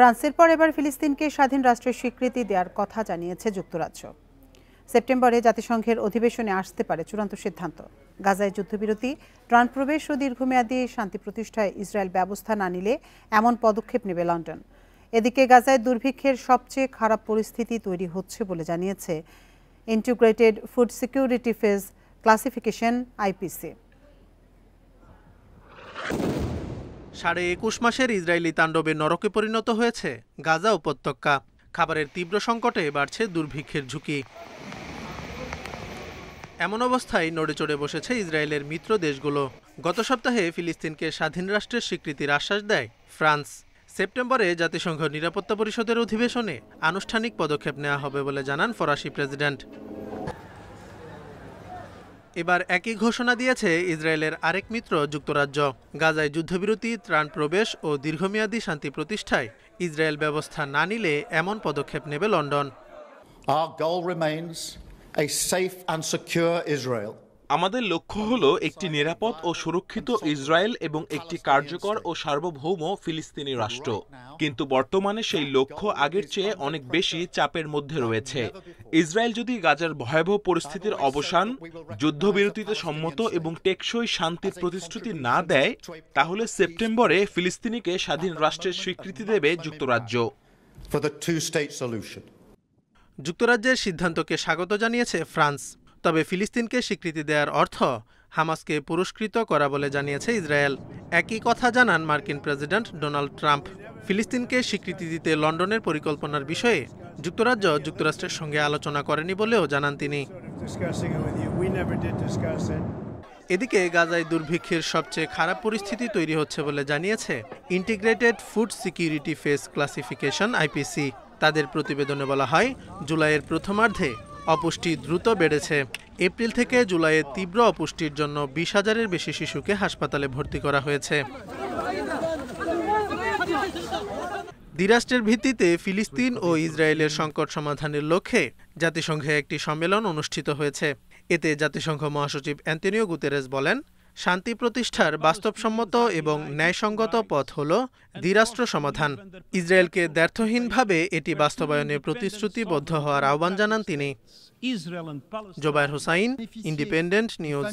ফ্রান্সের পর এবার ফিলিস্তিনকে স্বাধীন রাষ্ট্রের স্বীকৃতি দেওয়ার কথা জানিয়েছে যুক্তরাজ্য। সেপ্টেম্বরে জাতিসংঘের অধিবেশনে আসতে পারে চূড়ান্ত সিদ্ধান্ত। গাজায় যুদ্ধবিরতি, ত্রাণ প্রবেশ ও দীর্ঘমেয়াদী শান্তি প্রতিষ্ঠায় ইসরায়েল ব্যবস্থা না নিলে এমন পদক্ষেপ নেবে লন্ডন। এদিকে গাজায় দুর্ভিক্ষের সবচেয়ে খারাপ পরিস্থিতি তৈরি হচ্ছে বলে জানিয়েছে integrated food security phase classification IPC. 21.5 মাসের ইসরায়েলি তাণ্ডবে নরকে পরিণত হয়েছে গাজা উপত্যকা। খাবারের তীব্র সংকটে বাড়ছে দুর্ভিক্ষের ঝুঁকি। এমন অবস্থায় নড়েচড়ে বসেছে ইসরায়েলের মিত্র দেশগুলো। গত সপ্তাহে ফিলিস্তিনকে স্বাধীন রাষ্ট্রের স্বীকৃতির আশ্বাস দেয় ফ্রান্স। সেপ্টেম্বরে জাতিসংঘ নিরাপত্তা পরিষদের অধিবেশনে আনুষ্ঠানিক পদক্ষেপ নেওয়া হবে বলে জানান ফরাসি প্রেসিডেন্ট। এবার একই ঘোষণা দিয়েছে ইসরায়েলের আরেক মিত্র যুক্তরাজ্য। গাজায় যুদ্ধবিরতি, ত্রাণ প্রবেশ ও দীর্ঘমেয়াদী শান্তি প্রতিষ্ঠায় ইসরায়েল ব্যবস্থা না নিলে এমন পদক্ষেপ নেবে London. Our goal remains a safe and secure Israel. আমাদের লক্ষ্য হলো একটি নিরাপদ ও সুরক্ষিত ইসরায়েল এবং একটি কার্যকর ও সার্বভৌম ফিলিস্তিনি রাষ্ট্র। কিন্তু বর্তমানে সেই লক্ষ্য আগের চেয়ে অনেক বেশি চাপের মধ্যে রয়েছে। ইসরায়েল যদি গাজার ভয়াবহ পরিস্থিতির অবসান, যুদ্ধবিরতিতে সম্মত এবং টেকসই শান্তির প্রতিশ্রুতি না দেয়, তাহলে সেপ্টেম্বরে ফিলিস্তিনিকে স্বাধীন রাষ্ট্রের স্বীকৃতি দেবে যুক্তরাজ্য। যুক্তরাজ্যের সিদ্ধান্তকে স্বাগত জানিয়েছে ফ্রান্স। তবে ফিলিস্তিনকে স্বীকৃতি দেওয়ার অর্থ হামাসকে পুরস্কৃত করা বলে জানিয়েছে ইসরায়েল। একই কথা জানান মার্কিন প্রেসিডেন্ট ডোনাল্ড ট্রাম্প। ফিলিস্তিনকে স্বীকৃতি দিতে লন্ডনের পরিকল্পনার বিষয়ে যুক্তরাজ্য যুক্তরাষ্ট্রের সঙ্গে আলোচনা করেনি বলেও জানান তিনি। এদিকে গাজায় দুর্ভিক্ষের সবচেয়ে খারাপ পরিস্থিতি তৈরি হচ্ছে বলে জানিয়েছে integrated food security phase classification IPC. তাদের প্রতিবেদনে বলা হয়, জুলাইয়ের প্রথমার্ধে অপুষ্টি দ্রুত বেড়েছে। এপ্রিল থেকে জুলাইয়ে তীব্র অপুষ্টির জন্য 20,000-এর বেশি শিশুকে হাসপাতালে ভর্তি করা হয়েছে। দ্বিরাষ্ট্রের ভিত্তিতে ফিলিস্তিন ও ইসরায়েলের সংকট সমাধানের লক্ষ্যে জাতিসংঘে একটি সম্মেলন অনুষ্ঠিত হয়েছে। এতে জাতিসংঘ মহাসচিব অ্যান্তোনিও গুতেরেস বলেন, শান্তি প্রতিষ্ঠার বাস্তবসম্মত এবং ন্যায়সঙ্গত পথ হল দ্বিরাষ্ট্র সমাধান। ইসরায়েলকে দ্ব্যর্থহীনভাবে এটি বাস্তবায়নে প্রতিশ্রুতিবদ্ধ হওয়ার আহ্বান জানান তিনি। Zobayer Hossain, Independent news.